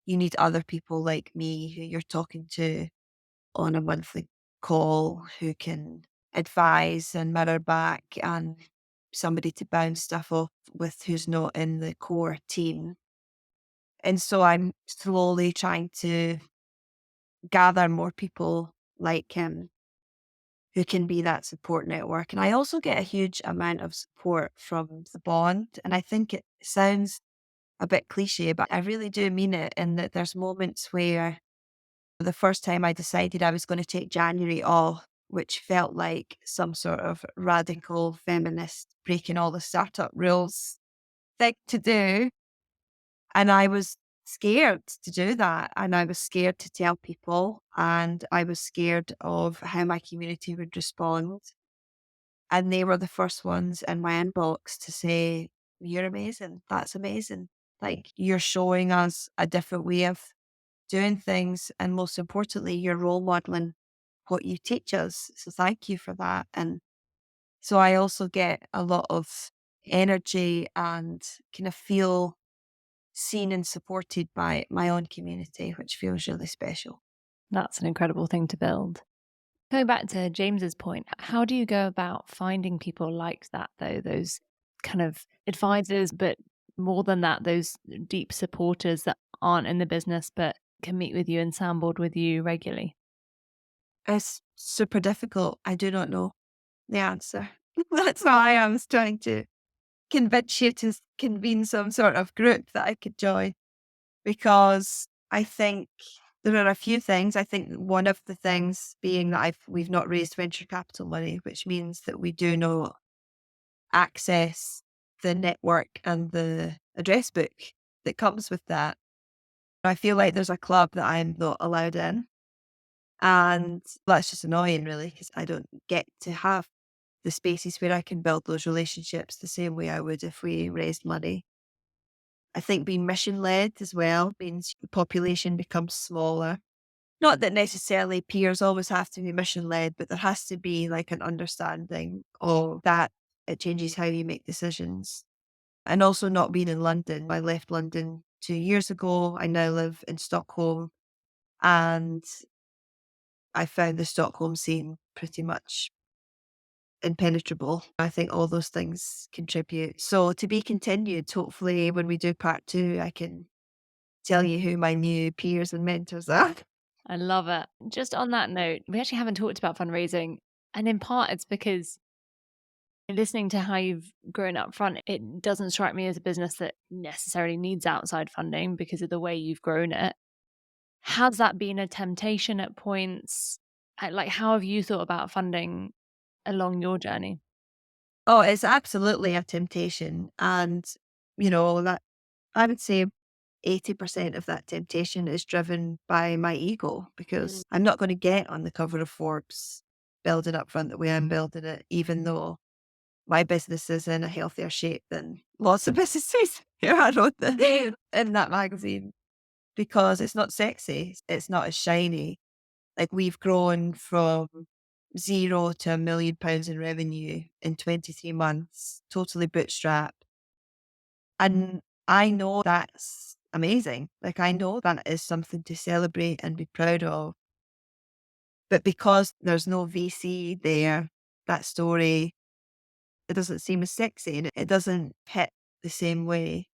Speaker 1: You need other people like me who you're talking to on a monthly call who can advise and mirror back, and somebody to bounce stuff off with who's not in the core team. And so I'm slowly trying to gather more people like him who can be that support network. And I also get a huge amount of support from the bond. And I think it sounds a bit cliche, but I really do mean it, in that there's moments where the first time I decided I was going to take January off, which felt like some sort of radical feminist breaking all the startup rules thing to do. And I was scared to do that. And I was scared to tell people. And I was scared of how my community would respond. And they were the first ones in my inbox to say, you're amazing. That's amazing. Like, you're showing us a different way of doing things. And most importantly, you're role modeling what you teach us. So thank you for that. And so I also get a lot of energy and kind of feel seen and supported by my own community, which feels really special.
Speaker 2: That's an incredible thing to build. Going back to James's point, how do you go about finding people like that, though? Those kind of advisors, but more than that, those deep supporters that aren't in the business but can meet with you and soundboard with you regularly?
Speaker 1: It's super difficult. I do not know the answer. That's why I was trying to convince you to convene some sort of group that I could join, because I think there are a few things. I think one of the things being that we've not raised venture capital money, which means that we do not access the network and the address book that comes with that. I feel like there's a club that I'm not allowed in. And that's just annoying, really, because I don't get to have the spaces where I can build those relationships the same way I would if we raised money. I think being mission led as well means the population becomes smaller. Not that necessarily peers always have to be mission led, but there has to be like an understanding of that. It changes how you make decisions. And also not being in London. I left London 2 years ago. I now live in Stockholm, and I found the Stockholm scene pretty much impenetrable. I think all those things contribute. So to be continued, hopefully when we do part 2, I can tell you who my new peers and mentors are.
Speaker 2: I love it. Just on that note, we actually haven't talked about fundraising. And in part, it's because listening to how you've grown up front, it doesn't strike me as a business that necessarily needs outside funding because of the way you've grown it. Has that been a temptation at points? Like, how have you thought about funding along your journey?
Speaker 1: Oh, it's absolutely a temptation. And, that I would say 80% of that temptation is driven by my ego, because I'm not going to get on the cover of Forbes building Upfront the way I'm building it, even though my business is in a healthier shape than lots of businesses who I wrote in that magazine, because it's not sexy. It's not as shiny. Like, we've grown from 0 to £1 million in revenue in 23 months, totally bootstrapped. And I know that's amazing. Like, I know that is something to celebrate and be proud of. But because there's no VC there, that story, it doesn't seem as sexy and it doesn't hit the same way.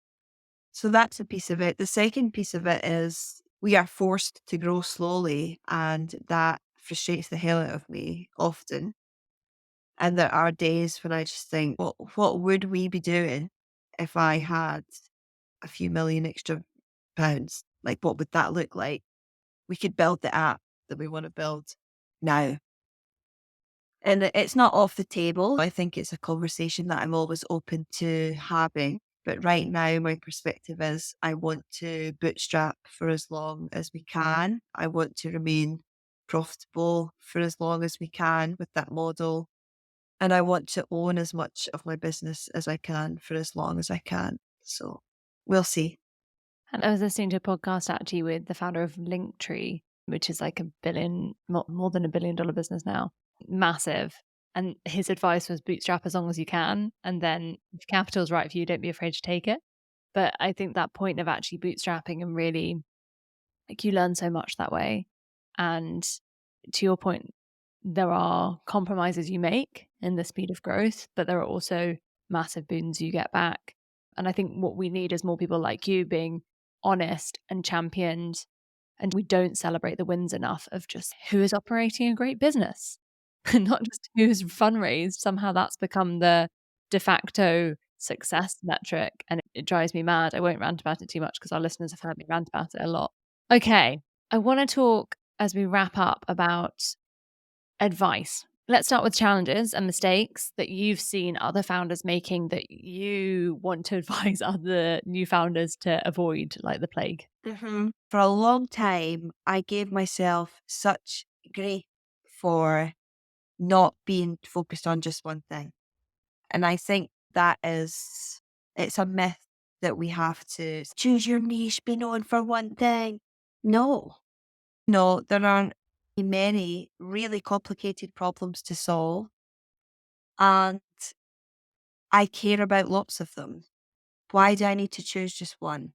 Speaker 1: So that's a piece of it. The second piece of it is we are forced to grow slowly, and that frustrates the hell out of me often. And there are days when I just think, well, what would we be doing if I had a few million extra pounds? Like, what would that look like? We could build the app that we want to build now. And it's not off the table. I think it's a conversation that I'm always open to having. But right now, my perspective is I want to bootstrap for as long as we can. I want to remain profitable for as long as we can with that model. And I want to own as much of my business as I can for as long as I can. So we'll see.
Speaker 2: And I was listening to a podcast actually with the founder of Linktree, which is like more than $1 billion business now, massive. And his advice was bootstrap as long as you can. And then if capital's right for you, don't be afraid to take it. But I think that point of actually bootstrapping and really, like, you learn so much that way. And to your point, there are compromises you make in the speed of growth, but there are also massive boons you get back. And I think what we need is more people like you being honest and championed. And we don't celebrate the wins enough of just who is operating a great business and not just who's fundraised. Somehow that's become the de facto success metric. And it drives me mad. I won't rant about it too much because our listeners have heard me rant about it a lot. Okay. I want to talk as we wrap up about advice. Let's start with challenges and mistakes that you've seen other founders making that you want to advise other new founders to avoid like the plague.
Speaker 1: For a long time, I gave myself such grief for not being focused on just one thing. And I think it's a myth that we have to choose your niche, be known for one thing. No, there aren't many really complicated problems to solve. And I care about lots of them. Why do I need to choose just one?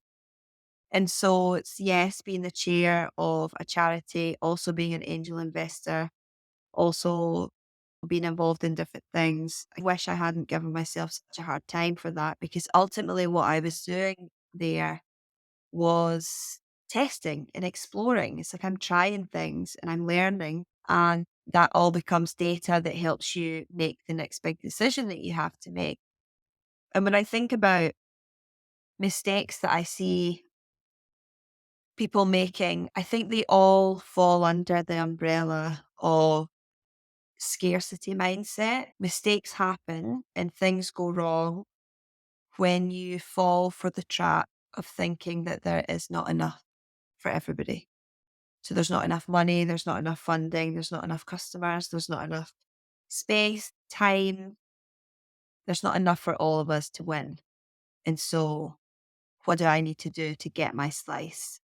Speaker 1: And so it's, yes, being the chair of a charity, also being an angel investor, also being involved in different things. I wish I hadn't given myself such a hard time for that, because ultimately what I was doing there was testing and exploring. It's like I'm trying things and I'm learning, and that all becomes data that helps you make the next big decision that you have to make. And when I think about mistakes that I see people making, I think they all fall under the umbrella of scarcity mindset. Mistakes happen and things go wrong when you fall for the trap of thinking that there is not enough for everybody. So there's not enough money, there's not enough funding, there's not enough customers, there's not enough space, time, there's not enough for all of us to win. And so what do I need to do to get my slice?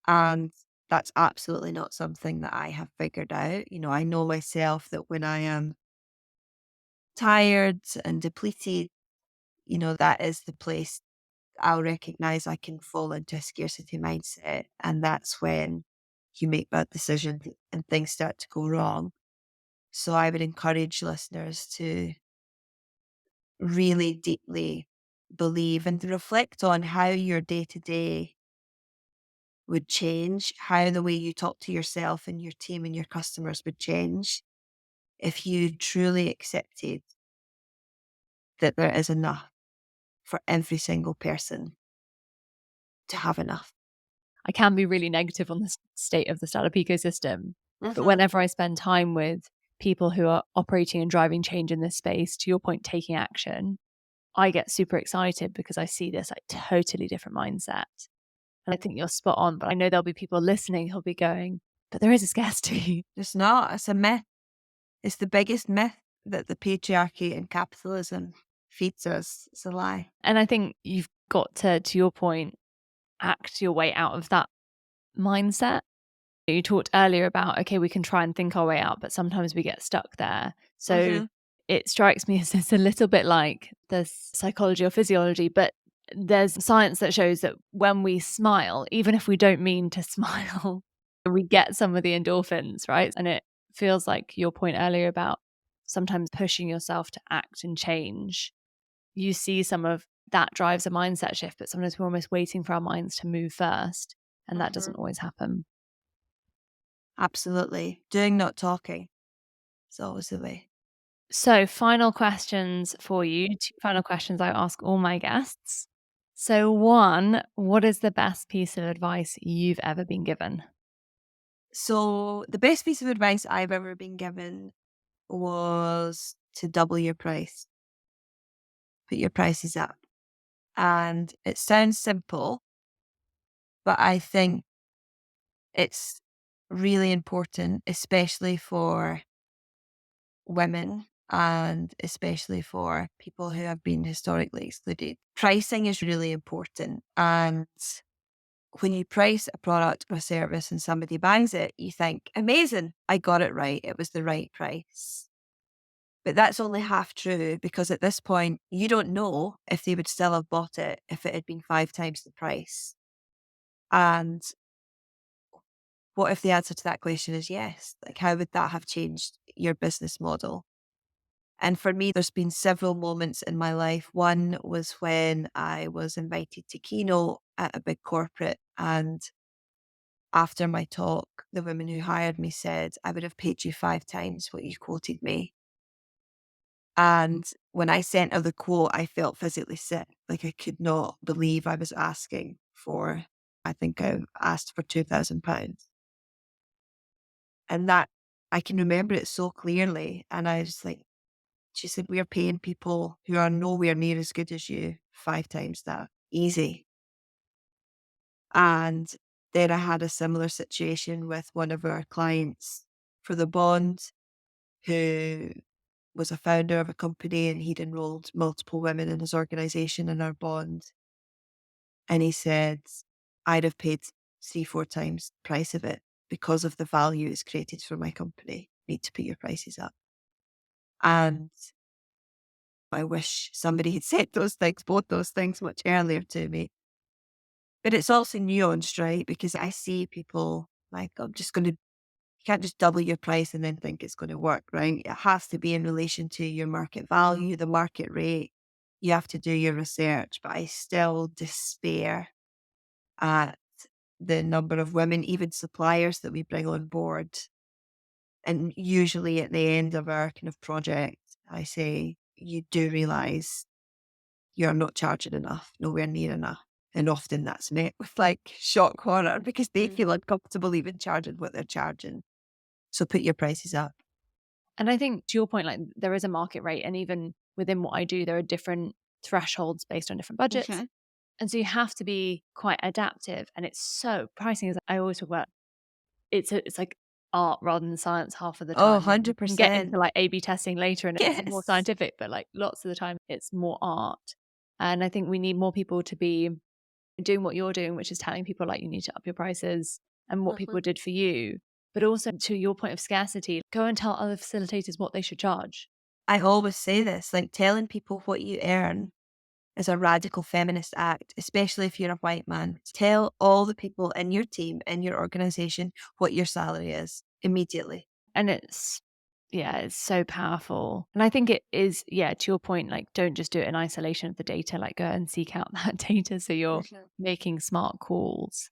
Speaker 1: And that's absolutely not something that I have figured out. You know, I know myself that when I am tired and depleted, that is the place I'll recognize I can fall into a scarcity mindset. And that's when you make bad decisions and things start to go wrong. So I would encourage listeners to really deeply believe and to reflect on how your day to day would change, how the way you talk to yourself and your team and your customers would change if you truly accepted that there is enough for every single person to have enough.
Speaker 2: I can be really negative on the state of the startup ecosystem, but
Speaker 1: Mhm.
Speaker 2: whenever I spend time with people who are operating and driving change in this space, to your point, taking action, I get super excited because I see this like totally different mindset. And I think you're spot on, but I know there'll be people listening who'll be going, but there is a scarcity.
Speaker 1: It's not, it's a myth. It's the biggest myth that the patriarchy and capitalism feeds us. It's a lie.
Speaker 2: And I think you've got to your point, act your way out of that mindset. You talked earlier about, okay, we can try and think our way out, but sometimes we get stuck there. So it strikes me as it's a little bit like the psychology or physiology, but there's science that shows that when we smile, even if we don't mean to smile, we get some of the endorphins, right? And it feels like your point earlier about sometimes pushing yourself to act and change. You see some of that drives a mindset shift, but sometimes we're almost waiting for our minds to move first, and that doesn't always happen.
Speaker 1: Absolutely. Doing, not talking. It's always the way.
Speaker 2: So, final questions for you. 2 final questions I ask all my guests. So, 1, what is the best piece of advice you've ever been given?
Speaker 1: So the best piece of advice I've ever been given was to double your price. Put your prices up. And it sounds simple, but I think it's really important, especially for women and especially for people who have been historically excluded. Pricing is really important. And when you price a product or a service and somebody buys it, you think, amazing, I got it right. It was the right price. But that's only half true, because at this point, you don't know if they would still have bought it if it had been 5 times the price. And what if the answer to that question is yes? Like, how would that have changed your business model? And for me, there's been several moments in my life. One was when I was invited to keynote at a big corporate, and after my talk, the woman who hired me said, I would have paid you 5 times what you quoted me. And when I sent her the quote, I felt physically sick. Like, I could not believe I was asking for, I think I asked for £2,000. And that, I can remember it so clearly. And I was like, she said, we are paying people who are nowhere near as good as you 5 times that. Easy. And then I had a similar situation with one of our clients for the bond, who was a founder of a company, and he'd enrolled multiple women in his organization in our bond. And he said, I'd have paid 3-4 times the price of it because of the value it's created for my company. Need to put your prices up. And I wish somebody had said those things, both those things, much earlier to me. But it's also nuanced, right? Because I see people like, I'm just going to, you can't just double your price and then think it's going to work, right? It has to be in relation to your market value, the market rate. You have to do your research. But I still despair at the number of women, even suppliers, that we bring on board. And usually at the end of our kind of project, I say, you do realize you're not charging enough, nowhere near enough. And often that's met with like shock horror, because they feel uncomfortable even charging what they're charging. So put your prices up.
Speaker 2: And I think, to your point, like, there is a market rate, and even within what I do, there are different thresholds based on different budgets.
Speaker 1: Okay.
Speaker 2: And so you have to be quite adaptive. And it's so, pricing is, I always talk about, it's like art rather than science half of the
Speaker 1: Oh,
Speaker 2: time. We can get
Speaker 1: 100%.
Speaker 2: into like A/B testing later, and it's more
Speaker 1: Yes.
Speaker 2: scientific, but like lots of the time it's more art. And I think we need more people to be doing what you're doing, which is telling people like, you need to up your prices, and what people did for you. But also, to your point of scarcity, go and tell other facilitators what they should charge.
Speaker 1: I always say this, like, telling people what you earn is a radical feminist act, especially if you're a white man. Tell all the people in your team, in your organization, what your salary is immediately.
Speaker 2: And it's so powerful. And I think it is, to your point, like, don't just do it in isolation of the data, like go and seek out that data so you're making smart calls.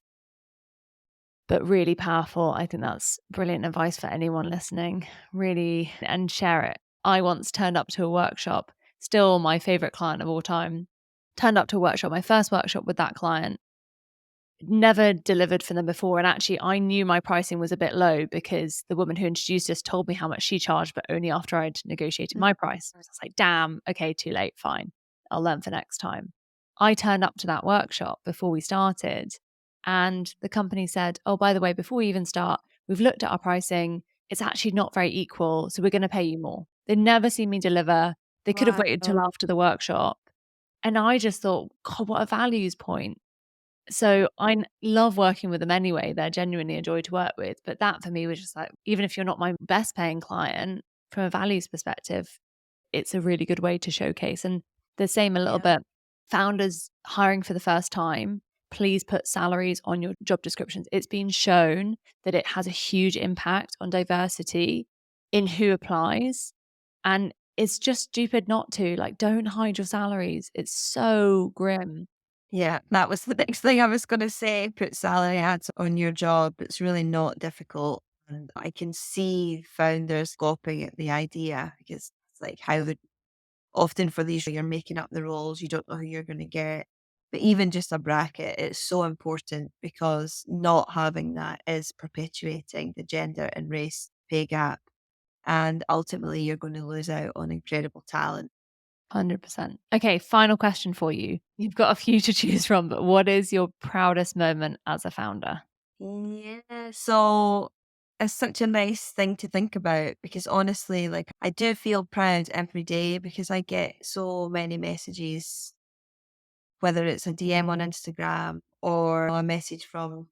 Speaker 2: But really powerful. I think that's brilliant advice for anyone listening, really, and share it. I once turned up to a workshop, still my favorite client of all time, turned up to a workshop, my first workshop with that client, never delivered for them before. And actually, I knew my pricing was a bit low because the woman who introduced us told me how much she charged, but only after I'd negotiated my price. So I was like, damn, okay, too late, fine. I'll learn for next time. I turned up to that workshop before we started, and the company said, oh, by the way, before we even start, we've looked at our pricing. It's actually not very equal, so we're going to pay you more. They'd never seen me deliver. They could have waited till after the workshop. And I just thought, God, what a values point. So I love working with them anyway. They're genuinely a joy to work with. But that for me was just like, even if you're not my best paying client, from a values perspective, it's a really good way to showcase. And the same a little bit, founders hiring for the first time, please put salaries on your job descriptions. It's been shown that it has a huge impact on diversity in who applies. And it's just stupid not to. Like, don't hide your salaries. It's so grim.
Speaker 1: Yeah, that was the next thing I was going to say. Put salary ads on your job. It's really not difficult. And I can see founders scoffing at the idea because it's like how would often for these, you're making up the roles, you don't know who you're going to get. But even just a bracket, it's so important because not having that is perpetuating the gender and race pay gap. And ultimately, you're going to lose out on incredible talent.
Speaker 2: 100%. Okay, final question for you. You've got a few to choose from, but what is your proudest moment as a founder?
Speaker 1: Yeah, so it's such a nice thing to think about because honestly, like I do feel proud every day because I get so many messages, whether it's a DM on Instagram or a message from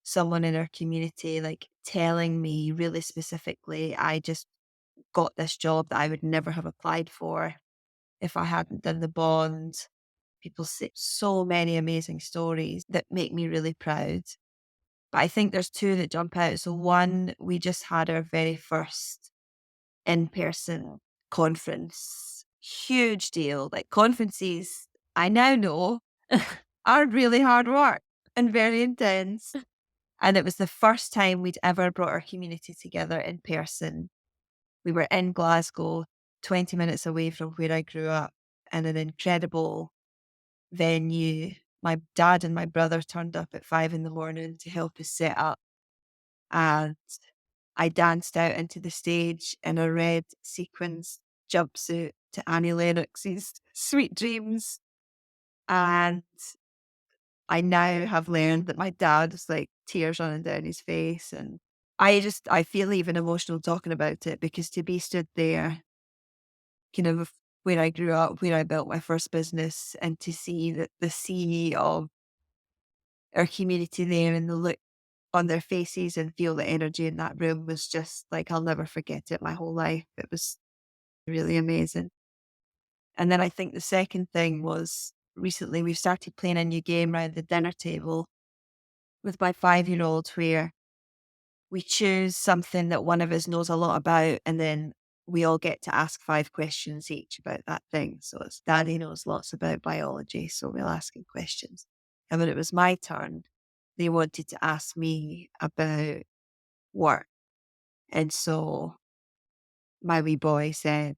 Speaker 1: someone in our community, like telling me really specifically, I just got this job that I would never have applied for if I hadn't done the bond. People say so many amazing stories that make me really proud. But I think there's two that jump out. So one, we just had our very first in-person conference. Huge deal. Like conferences, I now know are really hard work and very intense. And it was the first time we'd ever brought our community together in person. We were in Glasgow, 20 minutes away from where I grew up, in an incredible venue. My dad and my brother turned up at 5 a.m. to help us set up. And I danced out into the stage in a red sequins jumpsuit to Annie Lennox's Sweet Dreams. And I now have learned that my dad is like tears running down his face. And I feel even emotional talking about it because to be stood there, kind of where I grew up, where I built my first business, and to see that the sea of our community there and the look on their faces and feel the energy in that room was just like, I'll never forget it my whole life. It was really amazing. And then I think the second thing was recently we've started playing a new game around the dinner table with my 5-year-old where we choose something that one of us knows a lot about and then we all get to ask 5 questions each about that thing. So it's Daddy knows lots about biology, so we'll ask him questions. And when it was my turn, they wanted to ask me about work. And so my wee boy said,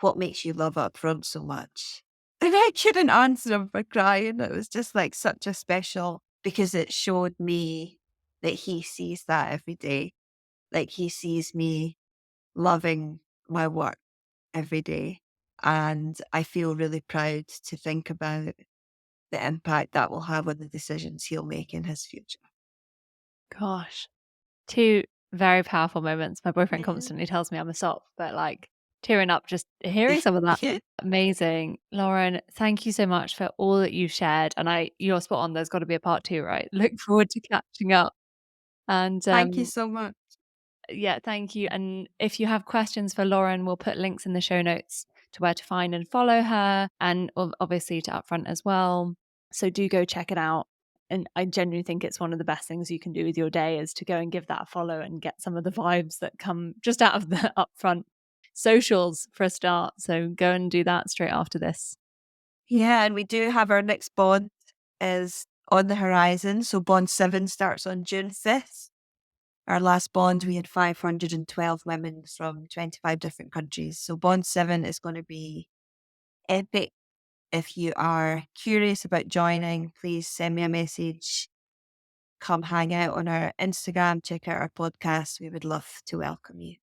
Speaker 1: "What makes you love UPFRONT so much?" And I couldn't answer him for crying. It was just like such a special, because it showed me that he sees that every day. Like he sees me loving my work every day. And I feel really proud to think about the impact that will have on the decisions he'll make in his future.
Speaker 2: Gosh, 2 very powerful moments. My boyfriend
Speaker 1: Yeah.
Speaker 2: constantly tells me I'm a sop, but like tearing up just hearing some of that.
Speaker 1: Yeah.
Speaker 2: Amazing. Lauren, thank you so much for all that you've shared. And you're spot on. There's got to be a part 2, right? Look forward to catching up. And
Speaker 1: Thank you so much.
Speaker 2: yeah, thank you. And if you have questions for Lauren, we'll put links in the show notes to where to find and follow her, and obviously to UPFRONT as well. So do go check it out. And I genuinely think it's one of the best things you can do with your day is to go and give that a follow and get some of the vibes that come just out of the UPFRONT socials for a start. So go and do that straight after this.
Speaker 1: Yeah, and we do have our next bond is on the horizon. So bond 7 starts on June 5th. Our last bond, we had 512 women from 25 different countries. So bond 7 is going to be epic. If you are curious about joining, please send me a message. Come hang out on our Instagram, check out our podcast. We would love to welcome you.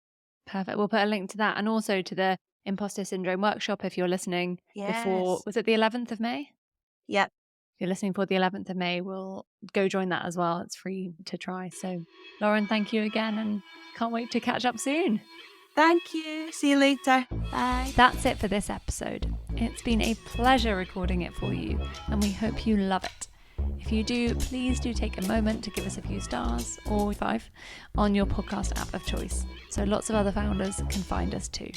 Speaker 2: Perfect. We'll put a link to that and also to the Imposter Syndrome workshop if you're listening before,
Speaker 1: Yes.
Speaker 2: was it the 11th of May?
Speaker 1: Yep.
Speaker 2: If you're listening for the 11th of May, we'll go join that as well. It's free to try. So, Lauren, thank you again and can't wait to catch up soon.
Speaker 1: Thank you. See you later. Bye.
Speaker 2: That's it for this episode. It's been a pleasure recording it for you, and we hope you love it. If you do, please do take a moment to give us a few stars or 5 on your podcast app of choice, so lots of other founders can find us too.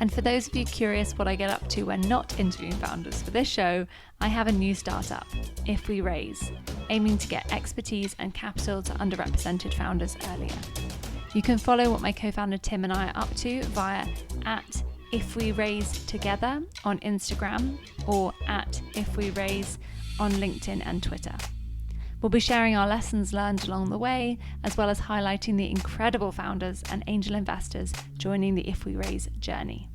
Speaker 2: And for those of you curious what I get up to when not interviewing founders for this show, I have a new startup, If We Raise, aiming to get expertise and capital to underrepresented founders earlier. You can follow what my co-founder Tim and I are up to via If We Raise Together on Instagram or at If We Raise on LinkedIn and Twitter. We'll be sharing our lessons learned along the way, as well as highlighting the incredible founders and angel investors joining the If We Raise journey.